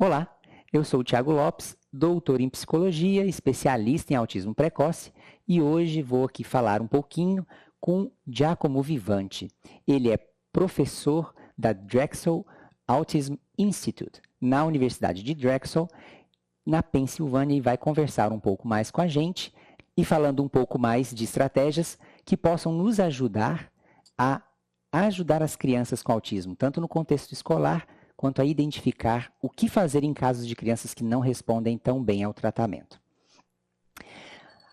Olá, eu sou o Thiago Lopes, doutor em psicologia, especialista em autismo precoce, e hoje vou aqui falar um pouquinho com Giacomo Vivanti. Ele é professor da Drexel Autism Institute, na Universidade de Drexel, na Pensilvânia, e vai conversar um pouco mais com a gente e falando um pouco mais de estratégias que possam nos ajudar a ajudar as crianças com autismo, tanto no contexto escolar, quanto a identificar o que fazer em casos de crianças que não respondem tão bem ao tratamento.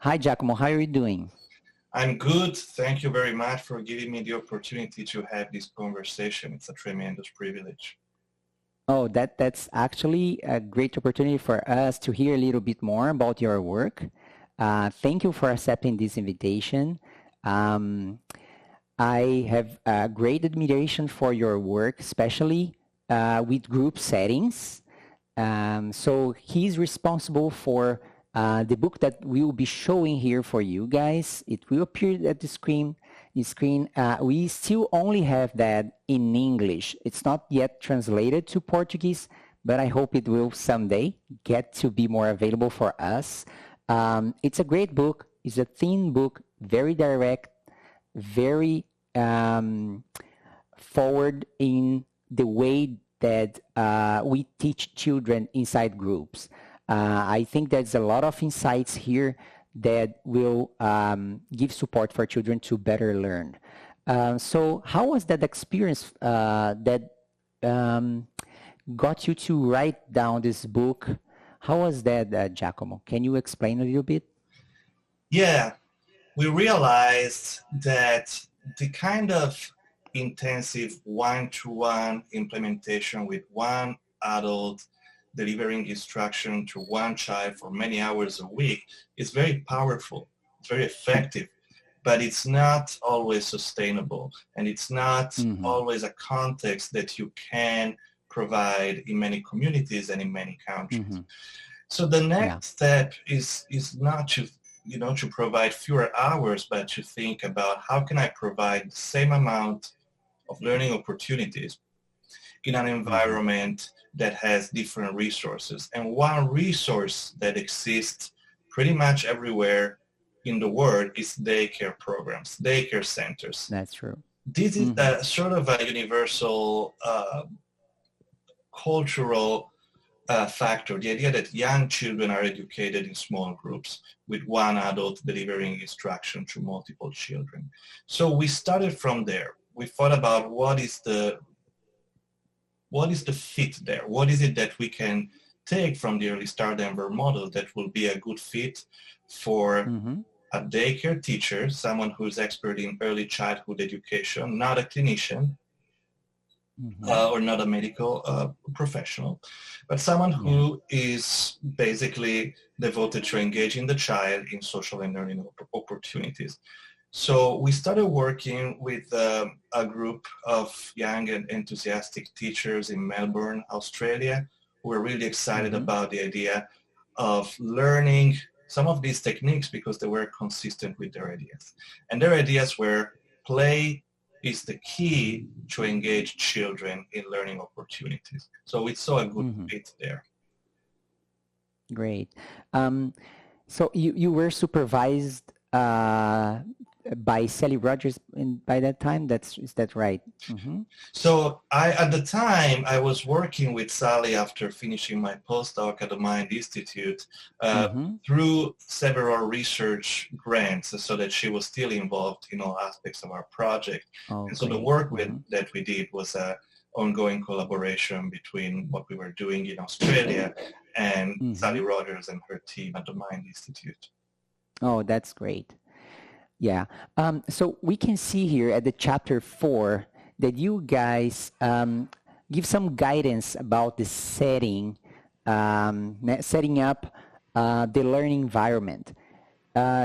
Hi, Giacomo. How are you doing? I'm good. Thank you very much for giving me the opportunity to have this conversation. It's a tremendous privilege. Oh, that's actually a great opportunity for us to hear a little bit more about your work. Thank you for accepting this invitation. I have great admiration for your work, especially with group settings. So he's responsible for the book that we'll be showing here for you guys. It will appear at the screen. We still only have that in English. It's not yet translated to Portuguese, but I hope it will someday get to be more available for us. It's a great book. It's a thin book, very direct, very forward in the way that we teach children inside groups. I think there's a lot of insights here that will give support for children to better learn. So how was that experience that got you to write down this book? How was that, Giacomo? Can you explain a little bit? Yeah, we realized that the kind of intensive one-to-one implementation with one adult delivering instruction to one child for many hours a week is very powerful, it's very effective, but it's not always sustainable, and it's not always a context that you can provide in many communities and in many countries. So the next step is not to to provide fewer hours, but to think about how can I provide the same amount of learning opportunities in an environment that has different resources. And one resource that exists pretty much everywhere in the world is daycare programs, daycare centers. That's true. This is a sort of a universal cultural factor, the idea that young children are educated in small groups with one adult delivering instruction to multiple children. So we started from there. We thought about what is the fit there? What is it that we can take from the Early Start Denver model that will be a good fit for a daycare teacher, someone who's expert in early childhood education, not a clinician, or not a medical professional, but someone who is basically devoted to engaging the child in social and learning opportunities. So we started working with a group of young and enthusiastic teachers in Melbourne, Australia, who were really excited about the idea of learning some of these techniques because they were consistent with their ideas. And their ideas were play is the key to engage children in learning opportunities. So we saw a good fit there. Great. So you were supervised by Sally Rogers by that time? Is that right? So at the time, I was working with Sally after finishing my postdoc at the Mind Institute through several research grants, so that she was still involved in all aspects of our project. And so the work that we did was an ongoing collaboration between what we were doing in Australia and Sally Rogers and her team at the Mind Institute. Oh, that's great. Yeah. So we can see here at the chapter 4 that you guys give some guidance about the setting up the learning environment.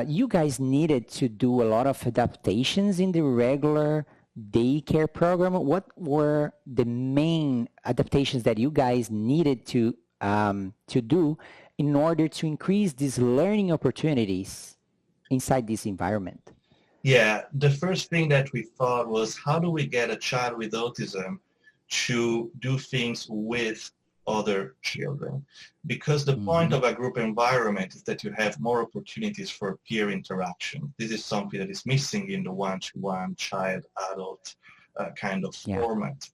You guys needed to do a lot of adaptations in the regular daycare program. What were the main adaptations that you guys needed to do in order to increase these learning opportunities inside this environment? Yeah, the first thing that we thought was, how do we get a child with autism to do things with other children. Because the point of a group environment is that you have more opportunities for peer interaction. This is something that is missing in the one-to-one child-adult kind of format.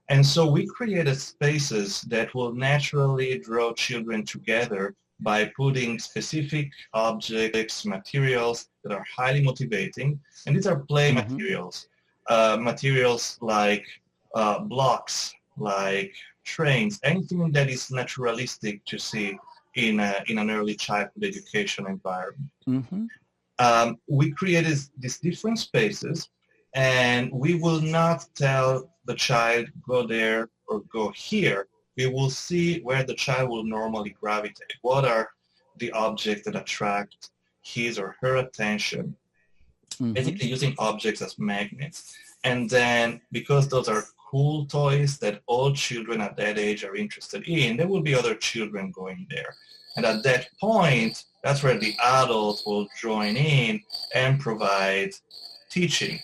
And so we created spaces that will naturally draw children together by putting specific objects, materials that are highly motivating. And these are play materials. Materials like blocks, like trains, anything that is naturalistic to see in an early childhood education environment. We created these different spaces, and we will not tell the child, go there or go here. We will see where the child will normally gravitate. What are the objects that attract his or her attention? Basically using objects as magnets. And then because those are cool toys that all children at that age are interested in, there will be other children going there. And at that point, that's where the adult will join in and provide teaching,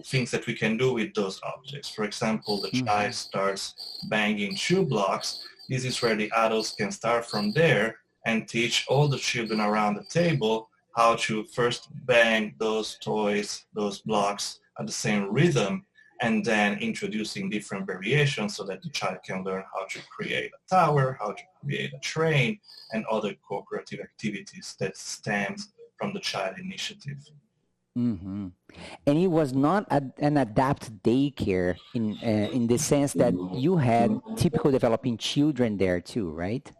things that we can do with those objects. For example, the child starts banging shoe blocks. This is where the adults can start from there and teach all the children around the table how to first bang those toys, those blocks at the same rhythm, and then introducing different variations so that the child can learn how to create a tower, how to create a train, and other cooperative activities that stems from the child initiative. And it was not an adapted daycare in the sense that you had typical developing children there too, right?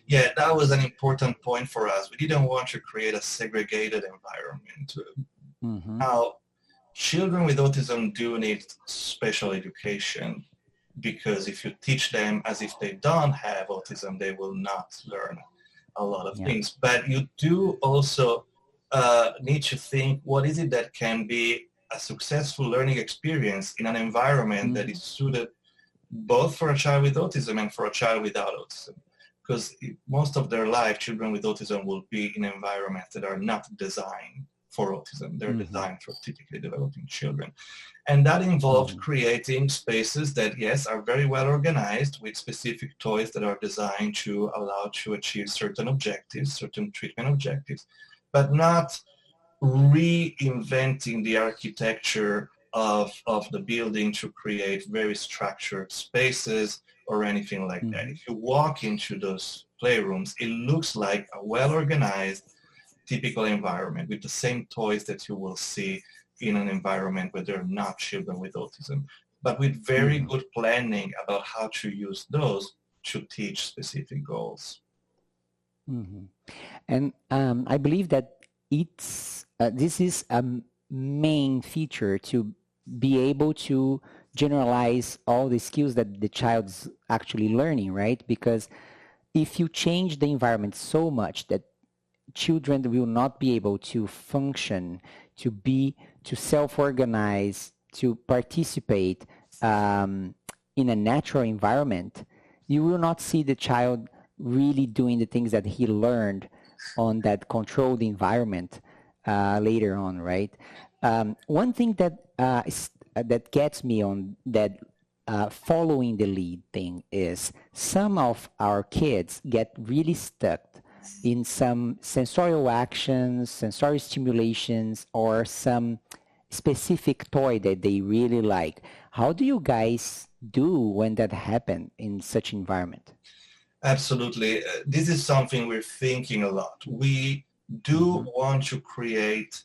Yeah, that was an important point for us. We didn't want to create a segregated environment. Now, children with autism do need special education, because if you teach them as if they don't have autism, they will not learn a lot of things. But you do also need to think, what is it that can be a successful learning experience in an environment that is suited both for a child with autism and for a child without autism? Because most of their life, children with autism will be in environments that are not designed for autism. They're designed for typically developing children. And that involved creating spaces that, yes, are very well organized with specific toys that are designed to allow to achieve certain objectives, certain treatment objectives, but not reinventing the architecture of the building to create very structured spaces or anything like that. If you walk into those playrooms, it looks like a well-organized, typical environment with the same toys that you will see in an environment where there are not children with autism, but with very good planning about how to use those to teach specific goals. And I believe that it's this is a main feature to be able to generalize all the skills that the child's actually learning, right? Because if you change the environment so much that children will not be able to function, to self-organize, to participate in a natural environment, you will not see the child really doing the things that he learned on that controlled environment later on, right? One thing that that gets me on that following the lead thing is some of our kids get really stuck in some sensorial actions, sensory stimulations, or some specific toy that they really like. How do you guys do when that happens in such environment? Absolutely. This is something we're thinking a lot. We do want to create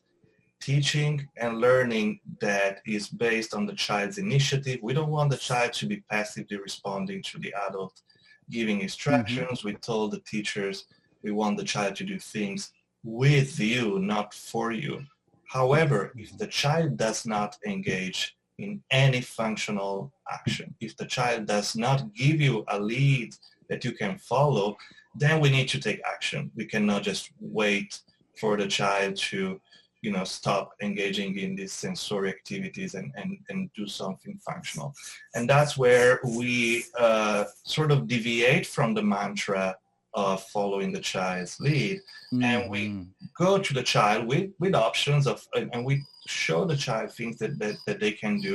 teaching and learning that is based on the child's initiative. We don't want the child to be passively responding to the adult giving instructions. We told the teachers we want the child to do things with you, not for you. However, if the child does not engage in any functional action, if the child does not give you a lead that you can follow, then we need to take action. We cannot just wait for the child to stop engaging in these sensory activities and do something functional. And that's where we sort of deviate from the mantra of following the child's lead. And we Mm-hmm. go to the child with options of, and we show the child things that they can do.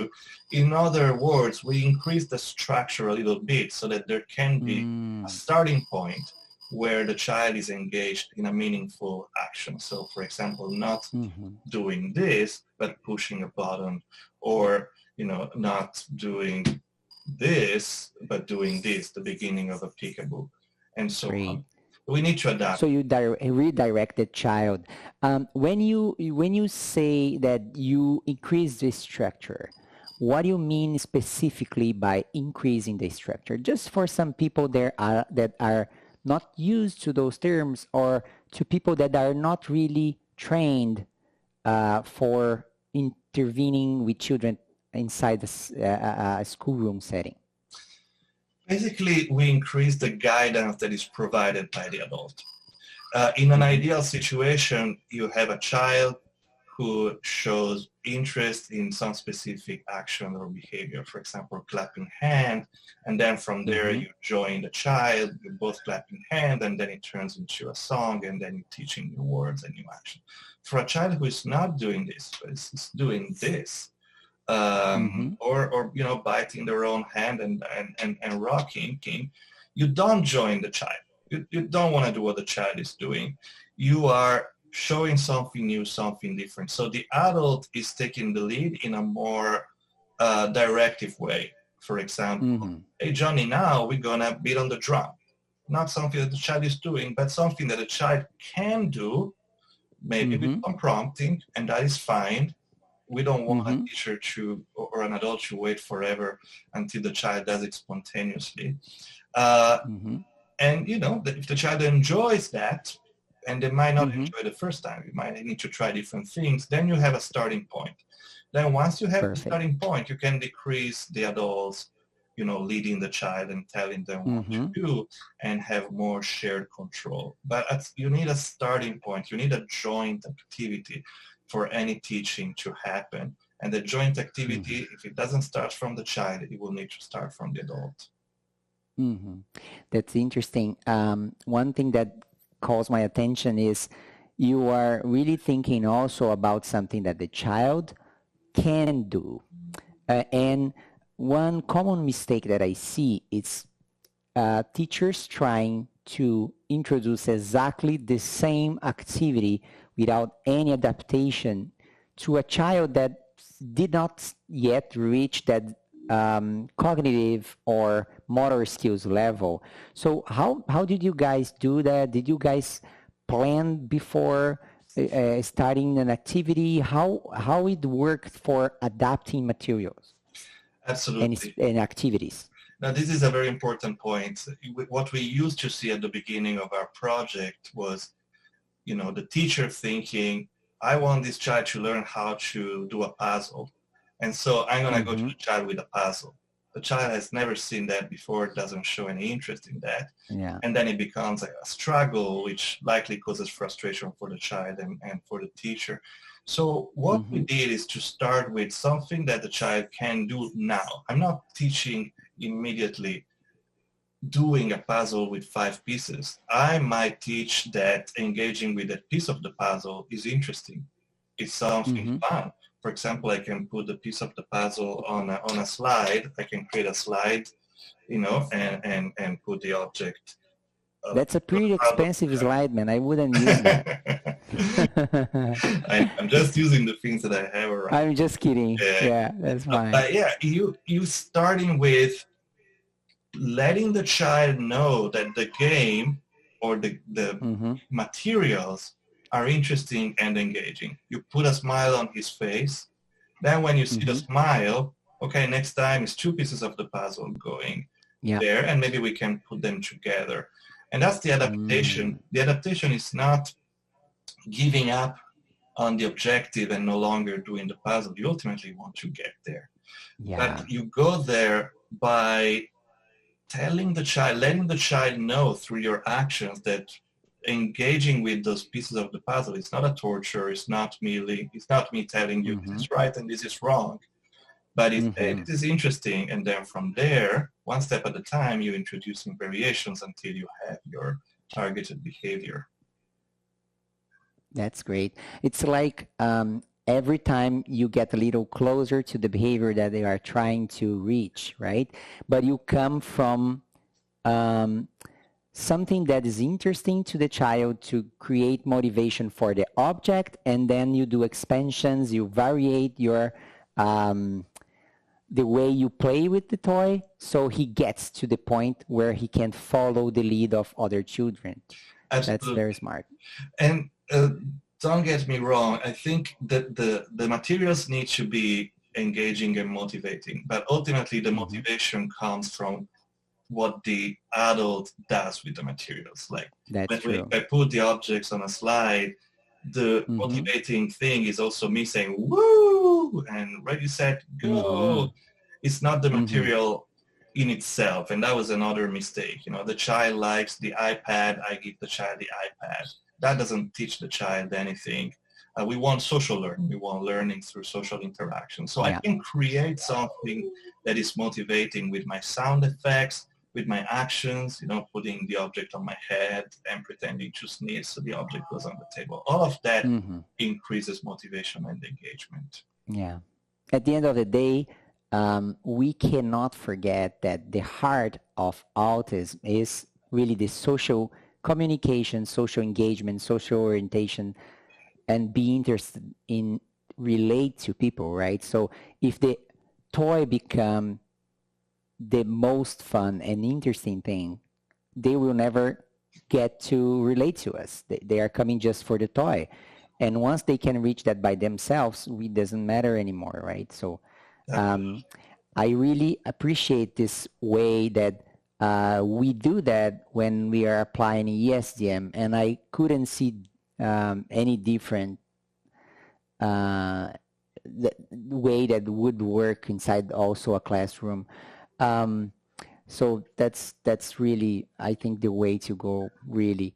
In other words, we increase the structure a little bit so that there can be a starting point where the child is engaged in a meaningful action. So for example, not Mm-hmm. doing this, but pushing a button, or, not doing this, but doing this, the beginning of a peekaboo, and so Great. on. We need to adapt. So you redirect the child. When you say that you increase the structure, what do you mean specifically by increasing the structure? Just for some people that are not used to those terms, or to people that are not really trained for intervening with children inside the schoolroom setting. Basically, we increase the guidance that is provided by the adult. In an ideal situation, you have a child who shows interest in some specific action or behavior, for example, clapping hand, and then from there you join the child, you're both clapping hand, and then it turns into a song, and then you're teaching new words and new action. For a child who is not doing this, but is doing this, or biting their own hand and rocking, you don't join the child. You don't want to do what the child is doing. You are showing something new, something different. So the adult is taking the lead in a more directive way. For example, hey Johnny, now we're gonna beat on the drum. Not something that the child is doing, but something that the child can do, maybe with some prompting, and that is fine. We don't want a teacher or an adult to wait forever until the child does it spontaneously. And if the child enjoys that, and they might not enjoy the first time, you might need to try different things, then you have a starting point. Then once you have the starting point, you can decrease the adults, leading the child and telling them what to do, and have more shared control. But you need a starting point. You need a joint activity for any teaching to happen. And the joint activity, if it doesn't start from the child, it will need to start from the adult. That's interesting. One thing that calls my attention is you are really thinking also about something that the child can do. And one common mistake that I see is teachers trying to introduce exactly the same activity without any adaptation to a child that did not yet reach that cognitive or motor skills level. So how did you guys do that? Did you guys plan before starting an activity? How it worked for adapting materials? Absolutely. And activities. Now, this is a very important point. What we used to see at the beginning of our project was, the teacher thinking, I want this child to learn how to do a puzzle. And so I'm going to go to the child with a puzzle. The child has never seen that before, doesn't show any interest in that. Yeah. And then it becomes a struggle, which likely causes frustration for the child and for the teacher. So what we did is to start with something that the child can do now. I'm not teaching immediately doing a puzzle with 5 pieces. I might teach that engaging with a piece of the puzzle is interesting. It's something fun. For example, I can put the piece of the puzzle on a slide. I can create a slide, and put the object. That's a pretty expensive slide, man. I wouldn't use that. I'm just using the things that I have around. I'm just kidding. Yeah, that's fine. But yeah, you starting with letting the child know that the game or the materials are interesting and engaging. You put a smile on his face. Then when you see the smile, okay, next time it's 2 pieces of the puzzle going there, and maybe we can put them together. And that's the adaptation. The adaptation is not giving up on the objective and no longer doing the puzzle. You ultimately want to get there. Yeah. But you go there by telling the child, letting the child know through your actions that engaging with those pieces of the puzzle is not a torture. It's not me telling you this is right and this is wrong, but it is interesting. And then from there, one step at a time, you're introducing variations until you have your targeted behavior. That's great. It's like every time you get a little closer to the behavior that they are trying to reach, right? But you come from something that is interesting to the child to create motivation for the object, and then you do expansions, you variate your the way you play with the toy, so he gets to the point where he can follow the lead of other children. Absolutely. That's very smart. And don't get me wrong, I think that the materials need to be engaging and motivating, but ultimately the motivation comes from what the adult does with the materials. Like when I put the objects on a slide, the motivating thing is also me saying, woo, and ready, set, go. It's not the material in itself. And that was another mistake. You know, the child likes the iPad, I give the child the iPad. That doesn't teach the child anything. We want social learning. We want learning through social interaction. So I can create something that is motivating with my sound effects, with my actions, you know, putting the object on my head and pretending to sneeze so the object goes on the table. All of that increases motivation and engagement. Yeah. At the end of the day, we cannot forget that the heart of autism is really the social communication, social engagement, social orientation, and be interested in relate to people, right? So if the toy become the most fun and interesting thing, they will never get to relate to us. They are coming just for the toy. And once they can reach that by themselves, it doesn't matter anymore, right? So I really appreciate this way that we do that when we are applying ESDM, and I couldn't see any different the way that would work inside also a classroom. So that's really, I think, the way to go, really.